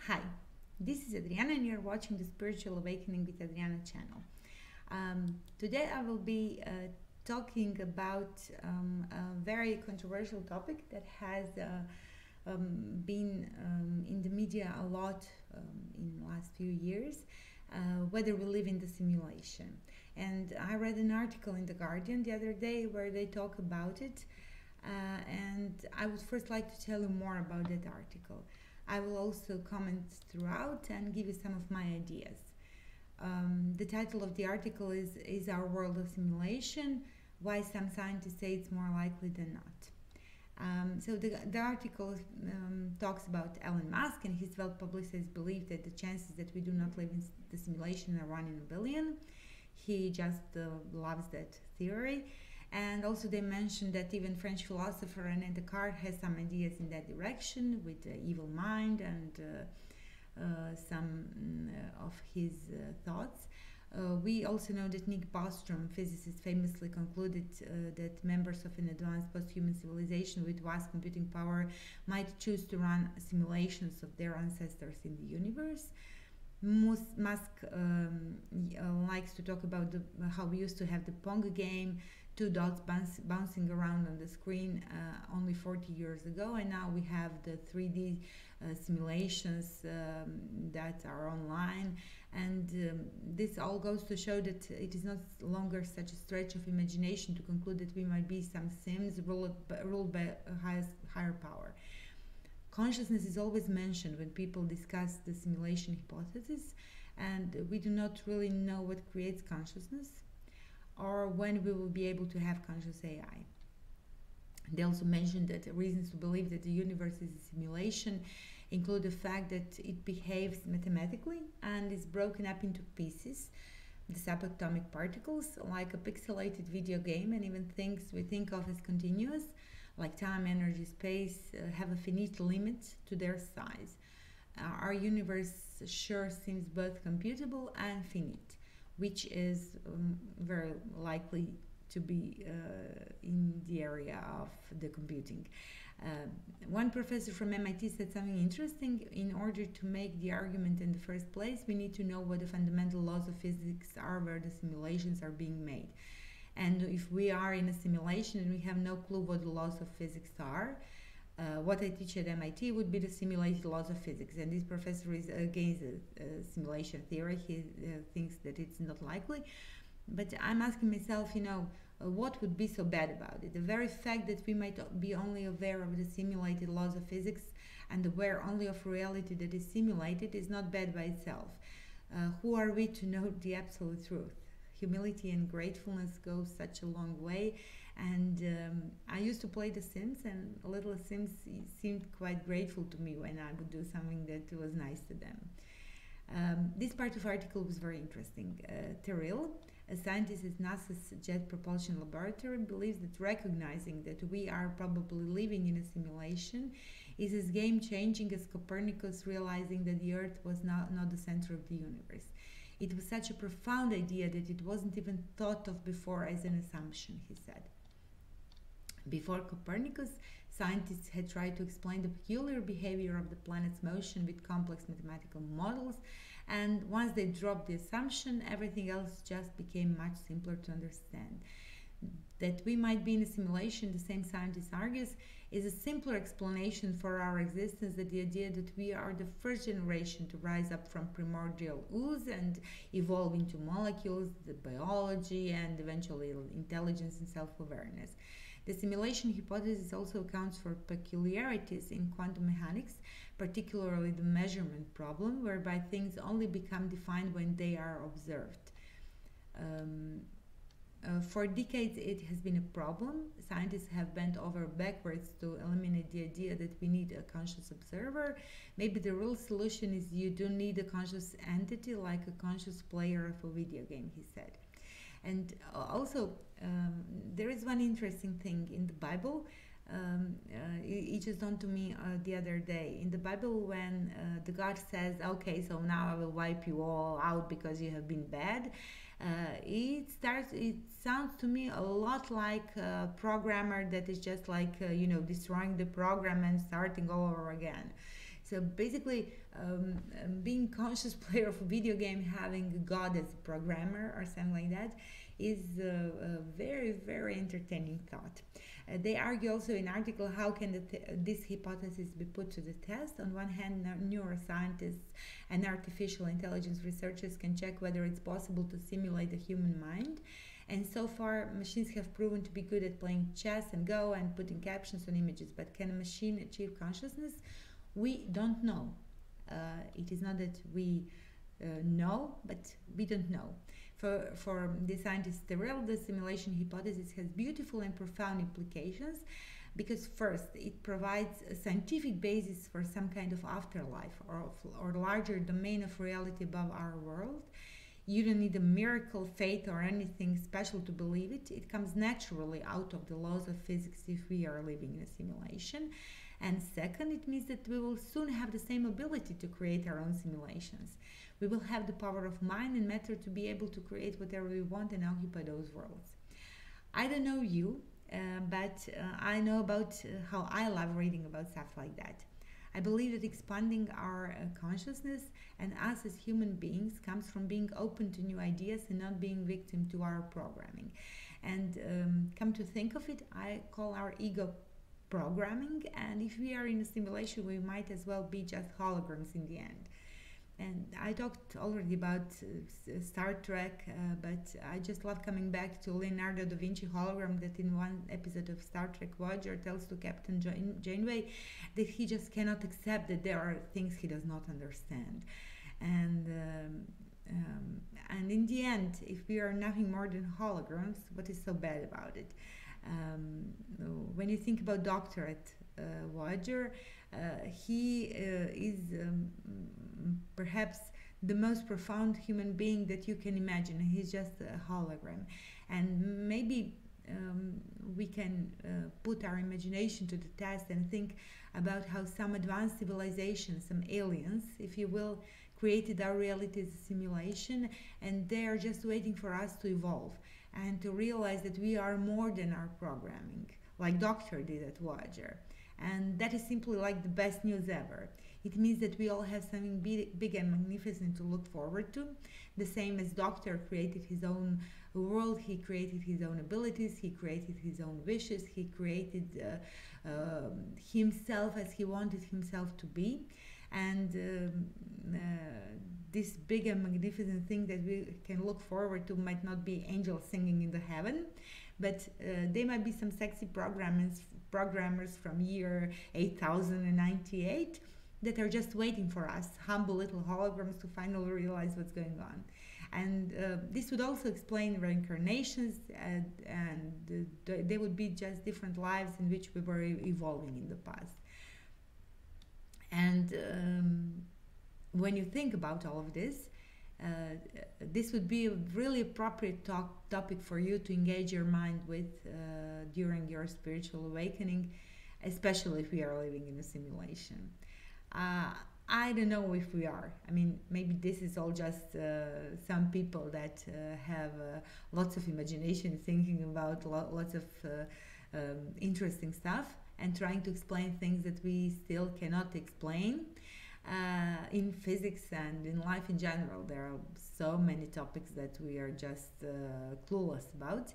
Hi, this is Adriana, and you're watching the Spiritual Awakening with Adriana channel. Today, I will be talking about a very controversial topic that has been in the media a lot in the last few years, whether we live in the simulation. And I read an article in The Guardian the other day where they talk about it, and I would first like to tell you more about that article. I will also comment throughout and give you some of my ideas. The title of the article is Our World of Simulation? Why some scientists say it's more likely than not. So the article talks about Elon Musk and his well-publicized belief that the chances that we do not live in the simulation are 1 in a billion. He just loves that theory. And also they mentioned that even French philosopher René Descartes has some ideas in that direction with the evil mind and some of his thoughts. We also know that Nick Bostrom, physicist, famously concluded that members of an advanced post-human civilization with vast computing power might choose to run simulations of their ancestors in the universe. Musk likes to talk about how we used to have the Pong game, two dots bouncing around on the screen only 40 years ago, and now we have the 3D simulations that are online, and this all goes to show that it is not longer such a stretch of imagination to conclude that we might be some Sims ruled by a higher power. Consciousness is always mentioned when people discuss the simulation hypothesis, and we do not really know what creates consciousness or when we will be able to have conscious AI. They also mentioned that reasons to believe that the universe is a simulation include the fact that it behaves mathematically and is broken up into pieces, the subatomic particles, like a pixelated video game, and even things we think of as continuous, like time, energy, space, have a finite limit to their size. Our universe sure seems both computable and finite, which is very likely to be in the area of the computing. One professor from MIT said something interesting. In order to make the argument in the first place, we need to know what the fundamental laws of physics are where the simulations are being made. And if we are in a simulation and we have no clue what the laws of physics are, what I teach at MIT would be the simulated laws of physics. And this professor is against simulation theory. He thinks that it's not likely. But I'm asking myself, what would be so bad about it? The very fact that we might be only aware of the simulated laws of physics and aware only of reality that is simulated is not bad by itself. Who are we to know the absolute truth? Humility and gratefulness go such a long way, and I used to play The Sims, and little Sims seemed quite grateful to me when I would do something that was nice to them. This part of the article was very interesting. Terrell, a scientist at NASA's Jet Propulsion Laboratory, believes that recognizing that we are probably living in a simulation is as game-changing as Copernicus realizing that the Earth was not the center of the universe. It was such a profound idea that it wasn't even thought of before as an assumption, he said. Before Copernicus, scientists had tried to explain the peculiar behavior of the planet's motion with complex mathematical models, and once they dropped the assumption, everything else just became much simpler to understand. That we might be in a simulation, the same scientist argues, is a simpler explanation for our existence than the idea that we are the first generation to rise up from primordial ooze and evolve into molecules, the biology, and eventually intelligence and self-awareness. The simulation hypothesis also accounts for peculiarities in quantum mechanics, particularly the measurement problem, whereby things only become defined when they are observed. For decades, it has been a problem. Scientists have bent over backwards to eliminate the idea that we need a conscious observer. Maybe the real solution is you don't need a conscious entity like a conscious player of a video game, he said. And also, there is one interesting thing in the Bible. It just dawned to me the other day. In the Bible, when the God says, okay, so now I will wipe you all out because you have been bad, it sounds to me a lot like a programmer that is just like destroying the program and starting all over again. So basically, being conscious player of a video game, having God as a programmer or something like that, is a very, very entertaining thought. They argue also in article how can this hypothesis be put to the test. On one hand, neuroscientists and artificial intelligence researchers can check whether it's possible to simulate the human mind. And so far, machines have proven to be good at playing chess and Go and putting captions on images. But can a machine achieve consciousness? We don't know. It is not that we know, but we don't know. For the scientists, the simulation hypothesis has beautiful and profound implications because first, it provides a scientific basis for some kind of afterlife or larger domain of reality above our world. You don't need a miracle, faith, or anything special to believe it. It comes naturally out of the laws of physics if we are living in a simulation. And second, it means that we will soon have the same ability to create our own simulations. We will have the power of mind and matter to be able to create whatever we want and occupy those worlds. I don't know you, but I know about how I love reading about stuff like that. I believe that expanding our consciousness and us as human beings comes from being open to new ideas and not being victim to our programming. And come to think of it, I call our ego programming, and if we are in a simulation, we might as well be just holograms in the end. And I talked already about Star Trek, but I just love coming back to Leonardo da Vinci hologram that in one episode of Star Trek Voyager tells to Captain Janeway that he just cannot accept that there are things he does not understand. And in the end, if we are nothing more than holograms, what is so bad about it? When you think about Doctor at Voyager, he is perhaps the most profound human being that you can imagine. He's just a hologram. And maybe we can put our imagination to the test and think about how some advanced civilization, some aliens, if you will, created our reality as a simulation, and they are just waiting for us to evolve and to realize that we are more than our programming, like Doctor did at Voyager. And that is simply like the best news ever. It means that we all have something big and magnificent to look forward to. The same as Doctor created his own world, he created his own abilities, he created his own wishes, he created himself as he wanted himself to be. And this big and magnificent thing that we can look forward to might not be angels singing in the heaven, but they might be some sexy programmers from year 8098 that are just waiting for us, humble little holograms, to finally realize what's going on. And this would also explain reincarnations, and they would be just different lives in which we were evolving in the past. And when you think about all of this, this would be a really appropriate topic for you to engage your mind with during your spiritual awakening, especially if we are living in a simulation. I don't know if we are. I mean, maybe this is all just some people that have lots of imagination, thinking about lots of interesting stuff and trying to explain things that we still cannot explain. In physics and in life in general, there are so many topics that we are just clueless about.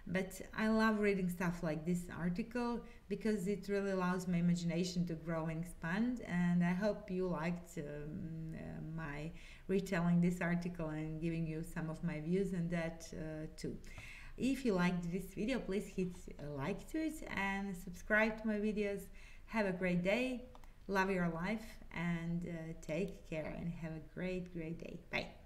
But I love reading stuff like this article because it really allows my imagination to grow and expand. And I hope you liked my retelling this article and giving you some of my views on that too. If you liked this video, please hit a like to it and subscribe to my videos. Have a great day. Love your life and take care and have a great day. Bye.